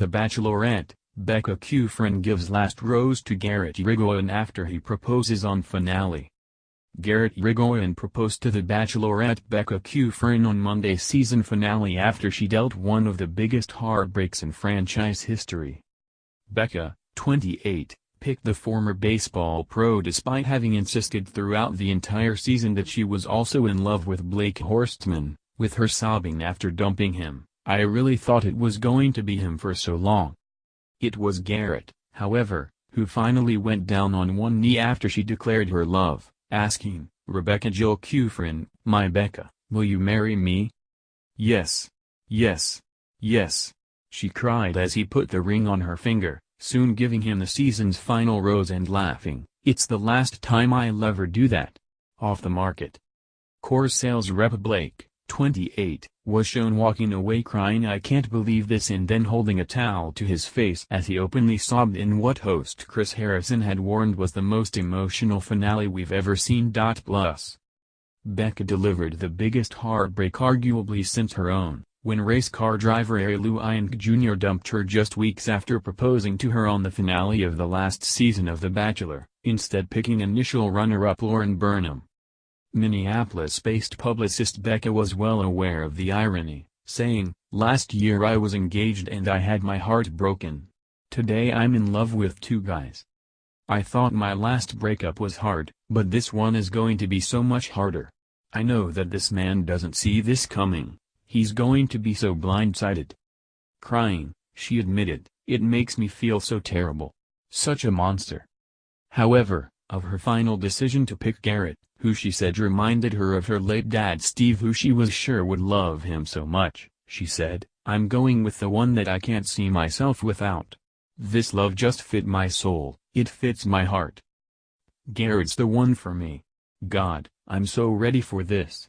The Bachelorette, Becca Kufrin gives last rose to Garrett Yrigoyen after he proposes on finale. Garrett Yrigoyen proposed to The Bachelorette Becca Kufrin on Monday's season finale after she dealt one of the biggest heartbreaks in franchise history. Becca, 28, picked the former baseball pro despite having insisted throughout the entire season that she was also in love with Blake Horstmann, with her sobbing after dumping him. "I really thought it was going to be him for so long." It was Garrett, however, who finally went down on one knee after she declared her love, asking, "Rebecca Jill Kufrin, my Becca, will you marry me?" "Yes. Yes. Yes," she cried as he put the ring on her finger, soon giving him the season's final rose and laughing, "It's the last time I'll ever do that." Off the market. Coors sales rep Blake, 28, was shown walking away crying "I can't believe this" and then holding a towel to his face as he openly sobbed in what host Chris Harrison had warned was the most emotional finale we've ever seen. Plus, Becca delivered the biggest heartbreak arguably since her own, when race car driver Garrett Yrigoyen Jr. dumped her just weeks after proposing to her on the finale of the last season of The Bachelor, instead picking initial runner-up Lauren Burnham. Minneapolis-based publicist Becca was well aware of the irony, saying, "Last year I was engaged and I had my heart broken. Today I'm in love with two guys. I thought my last breakup was hard, but this one is going to be so much harder. I know that this man doesn't see this coming. He's going to be so blindsided." Crying, she admitted, "It makes me feel so terrible. Such a monster." However, of her final decision to pick Garrett, who she said reminded her of her late dad Steve, who she was sure would love him so much, she said, "I'm going with the one that I can't see myself without. This love just fit my soul, it fits my heart. Garrett's the one for me. God, I'm so ready for this."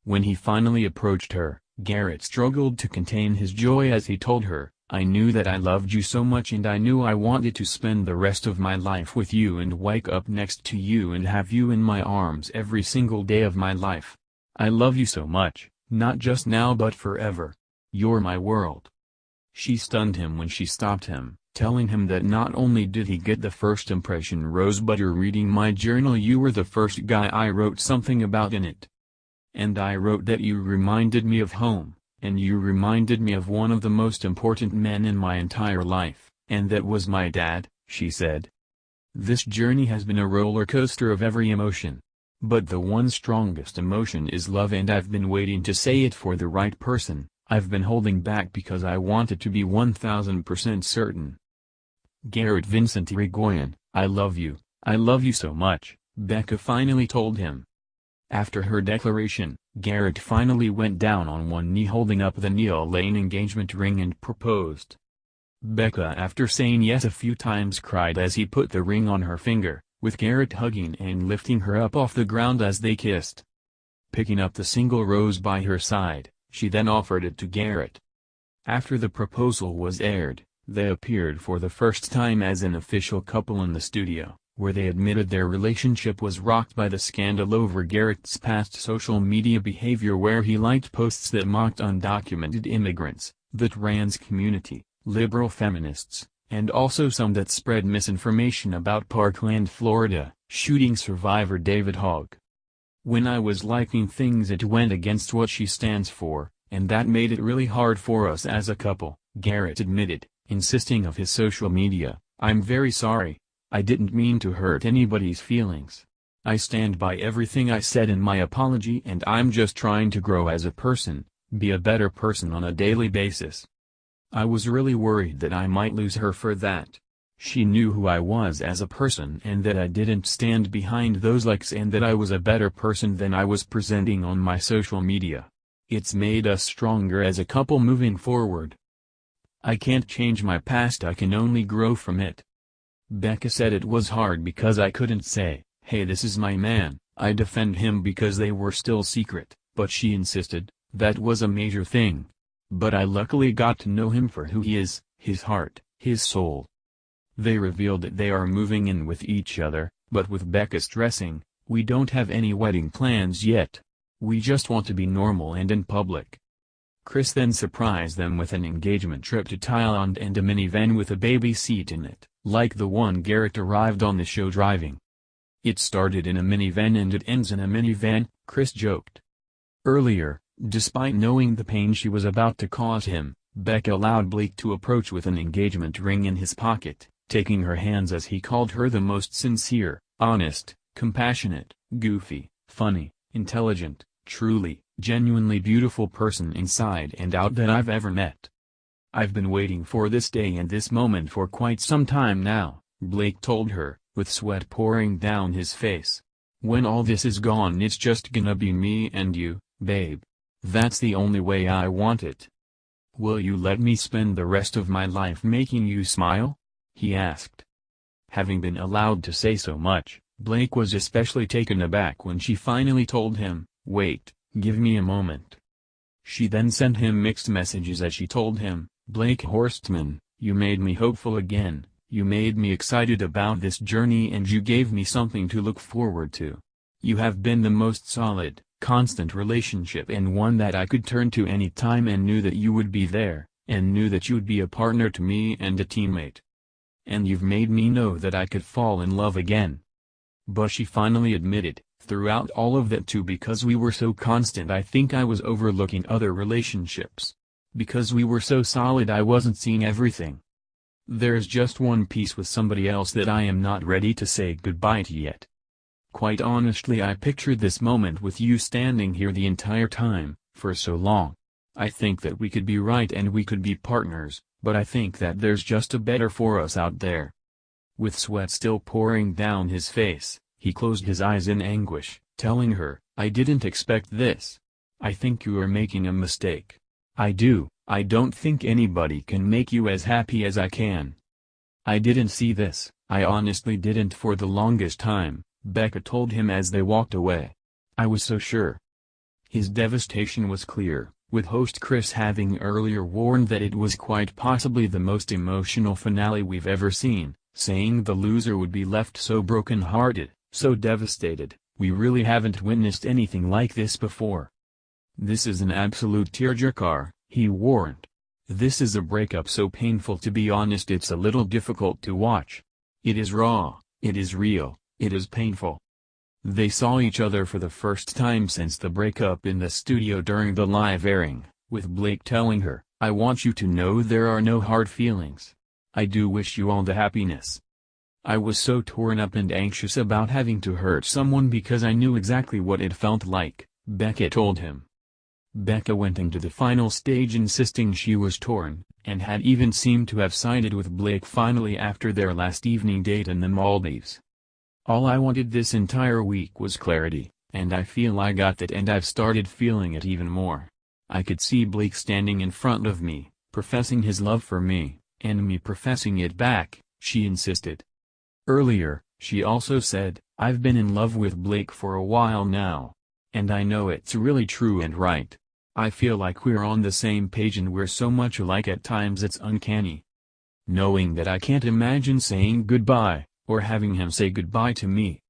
When he finally approached her, Garrett struggled to contain his joy as he told her, "I knew that I loved you so much and I knew I wanted to spend the rest of my life with you and wake up next to you and have you in my arms every single day of my life. I love you so much, not just now but forever. You're my world." She stunned him when she stopped him, telling him that not only did he get the first impression rose but "You're reading my journal, you were the first guy I wrote something about in it. And I wrote that you reminded me of home, and you reminded me of one of the most important men in my entire life, and that was my dad," she said. "This journey has been a roller coaster of every emotion. But the one strongest emotion is love, and I've been waiting to say it for the right person. I've been holding back because I wanted to be 1000% certain." Garrett Vincent Yrigoyen, I love you so much," Becca finally told him. After her declaration, Garrett finally went down on one knee holding up the Neil Lane engagement ring and proposed. Becca, after saying yes a few times, cried as he put the ring on her finger, with Garrett hugging and lifting her up off the ground as they kissed. Picking up the single rose by her side, she then offered it to Garrett. After the proposal was aired, they appeared for the first time as an official couple in the studio, where they admitted their relationship was rocked by the scandal over Garrett's past social media behavior, where he liked posts that mocked undocumented immigrants, the trans community, liberal feminists, and also some that spread misinformation about Parkland, Florida, shooting survivor David Hogg. "When I was liking things it went against what she stands for, and that made it really hard for us as a couple," Garrett admitted, insisting of his social media, "I'm very sorry. I didn't mean to hurt anybody's feelings. I stand by everything I said in my apology, and I'm just trying to grow as a person, be a better person on a daily basis. I was really worried that I might lose her for that. She knew who I was as a person and that I didn't stand behind those likes and that I was a better person than I was presenting on my social media. It's made us stronger as a couple moving forward. I can't change my past, I can only grow from it." Becca said it was hard because I couldn't say, "Hey, this is my man, I defend him," because they were still secret, but she insisted, "That was a major thing. But I luckily got to know him for who he is, his heart, his soul." They revealed that they are moving in with each other, but with Becca stressing, "We don't have any wedding plans yet. We just want to be normal and in public." Chris then surprised them with an engagement trip to Thailand and a minivan with a baby seat in it, like the one Garrett arrived on the show driving. "It started in a minivan and it ends in a minivan," Chris joked. Earlier, despite knowing the pain she was about to cause him, Becca allowed Blake to approach with an engagement ring in his pocket, taking her hands as he called her the most sincere, honest, compassionate, goofy, funny, intelligent, truly, genuinely beautiful person inside and out that I've ever met. "I've been waiting for this day and this moment for quite some time now," Blake told her, with sweat pouring down his face. "When all this is gone it's just gonna be me and you, babe. That's the only way I want it." "Will you let me spend the rest of my life making you smile?" he asked. Having been allowed to say so much, Blake was especially taken aback when she finally told him, "Wait, give me a moment." She then sent him mixed messages as she told him, "Blake Horstman, you made me hopeful again, you made me excited about this journey and you gave me something to look forward to. You have been the most solid, constant relationship and one that I could turn to any time and knew that you would be there, and knew that you'd be a partner to me and a teammate. And you've made me know that I could fall in love again." But she finally admitted, throughout all of that too, because we were so constant I think I was overlooking other relationships. Because we were so solid I wasn't seeing everything. There's just one piece with somebody else that I am not ready to say goodbye to yet. Quite honestly I pictured this moment with you standing here the entire time, for so long. I think that we could be right and we could be partners, but I think that there's just a better for us out there. With sweat still pouring down his face, he closed his eyes in anguish, telling her, "I didn't expect this. I think you are making a mistake. I don't think anybody can make you as happy as I can. I didn't see this, I honestly didn't for the longest time," Becca told him as they walked away. "I was so sure." His devastation was clear, with host Chris having earlier warned that it was quite possibly the most emotional finale we've ever seen, saying the loser would be left so broken-hearted, so devastated, "We really haven't witnessed anything like this before. This is an absolute tearjerker," he warned. "This is a breakup so painful, to be honest it's a little difficult to watch. It is raw, it is real, it is painful." They saw each other for the first time since the breakup in the studio during the live airing, with Blake telling her, "I want you to know there are no hard feelings. I do wish you all the happiness. I was so torn up and anxious about having to hurt someone because I knew exactly what it felt like," Becca told him. Becca went into the final stage insisting she was torn, and had even seemed to have sided with Blake finally after their last evening date in the Maldives. "All I wanted this entire week was clarity, and I feel I got that, and I've started feeling it even more. I could see Blake standing in front of me, professing his love for me, and me professing it back," she insisted. Earlier, she also said, "I've been in love with Blake for a while now. And I know it's really true and right. I feel like we're on the same page and we're so much alike at times it's uncanny. Knowing that I can't imagine saying goodbye, or having him say goodbye to me."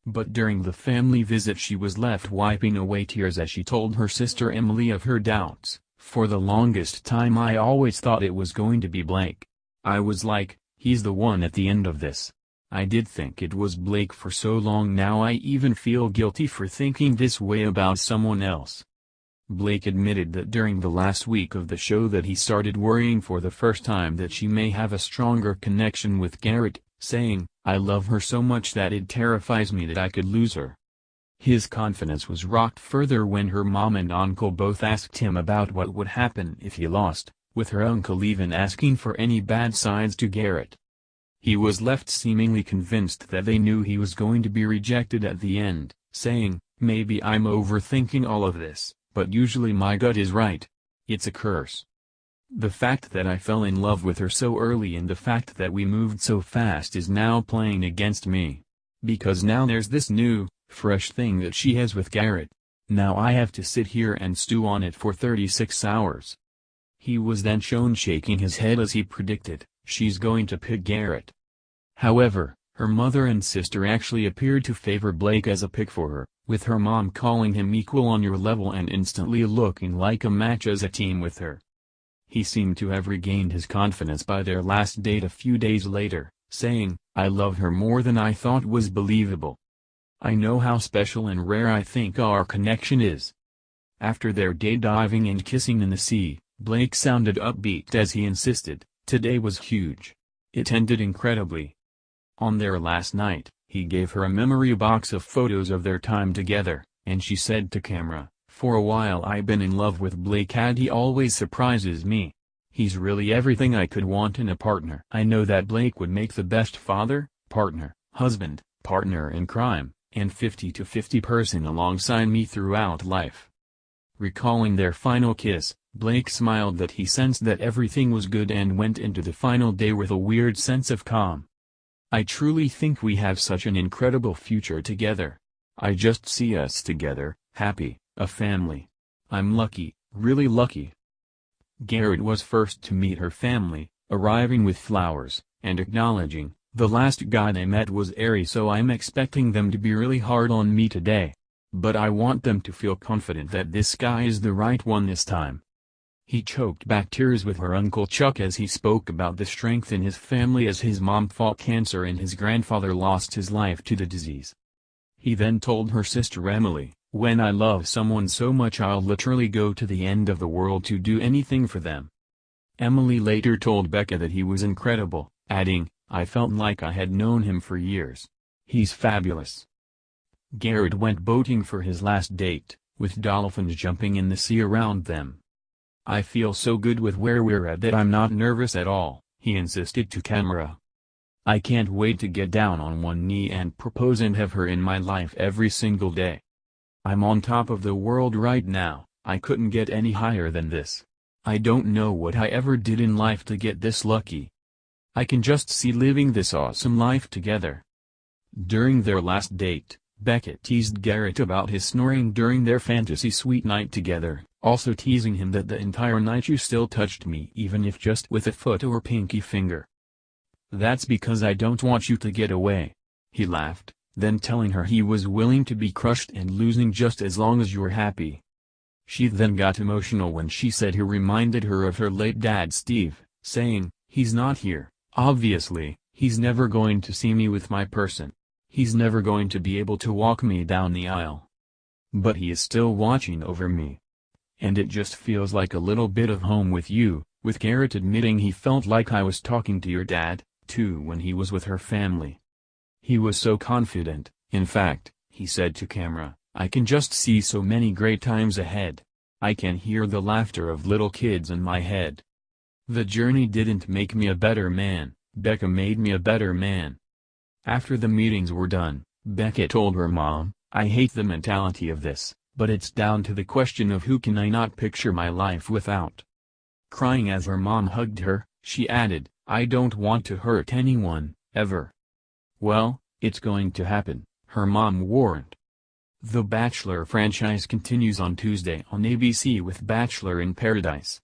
But during the family visit she was left wiping away tears as she told her sister Emily of her doubts. "For the longest time I always thought it was going to be Blake. I was like, he's the one at the end of this. I did think it was Blake for so long, now I even feel guilty for thinking this way about someone else." Blake admitted that during the last week of the show that he started worrying for the first time that she may have a stronger connection with Garrett, saying, "I love her so much that it terrifies me that I could lose her." His confidence was rocked further when her mom and uncle both asked him about what would happen if he lost, with her uncle even asking for any bad sides to Garrett. He was left seemingly convinced that they knew he was going to be rejected at the end, saying, "Maybe I'm overthinking all of this, but usually my gut is right. It's a curse. The fact that I fell in love with her so early and the fact that we moved so fast is now playing against me. Because now there's this new, fresh thing that she has with Garrett. Now I have to sit here and stew on it for 36 hours. He was then shown shaking his head as he predicted, "She's going to pick Garrett." However, her mother and sister actually appeared to favor Blake as a pick for her, with her mom calling him equal on your level and instantly looking like a match as a team with her. He seemed to have regained his confidence by their last date a few days later, saying, "I love her more than I thought was believable. I know how special and rare I think our connection is." After their day diving and kissing in the sea, Blake sounded upbeat as he insisted, "Today was huge. It ended incredibly." On their last night, he gave her a memory box of photos of their time together, and she said to camera, "For a while I've been in love with Blake and he always surprises me. He's really everything I could want in a partner. I know that Blake would make the best father, partner, husband, partner in crime, and 50-50 person alongside me throughout life." Recalling their final kiss, Blake smiled that he sensed that everything was good and went into the final day with a weird sense of calm. "I truly think we have such an incredible future together. I just see us together, happy, a family. I'm lucky, really lucky." Garrett was first to meet her family, arriving with flowers, and acknowledging, "The last guy they met was airy, so I'm expecting them to be really hard on me today. But I want them to feel confident that this guy is the right one this time." He choked back tears with her Uncle Chuck as he spoke about the strength in his family as his mom fought cancer and his grandfather lost his life to the disease. He then told her sister Emily, "When I love someone so much I'll literally go to the end of the world to do anything for them." Emily later told Becca that he was incredible, adding, "I felt like I had known him for years. He's fabulous." Garrett went boating for his last date, with dolphins jumping in the sea around them. "I feel so good with where we're at that I'm not nervous at all," he insisted to camera. "I can't wait to get down on one knee and propose and have her in my life every single day. I'm on top of the world right now, I couldn't get any higher than this. I don't know what I ever did in life to get this lucky. I can just see living this awesome life together." During their last date, Becca teased Garrett about his snoring during their fantasy suite night together, also teasing him that the entire night you still touched me even if just with a foot or pinky finger. "That's because I don't want you to get away." He laughed, then telling her he was willing to be crushed and losing just as long as you're happy. She then got emotional when she said he reminded her of her late dad Steve, saying, "He's not here, obviously, he's never going to see me with my person. He's never going to be able to walk me down the aisle. But he is still watching over me. And it just feels like a little bit of home with you," with Garrett admitting he felt like I was talking to your dad, too when he was with her family. He was so confident, in fact, he said to camera, "I can just see so many great times ahead. I can hear the laughter of little kids in my head. The journey didn't make me a better man, Becca made me a better man." After the meetings were done, Becca told her mom, "I hate the mentality of this, but it's down to the question of who can I not picture my life without." Crying as her mom hugged her, she added, "I don't want to hurt anyone, ever." "Well, it's going to happen," her mom warned. The Bachelor franchise continues on Tuesday on ABC with Bachelor in Paradise.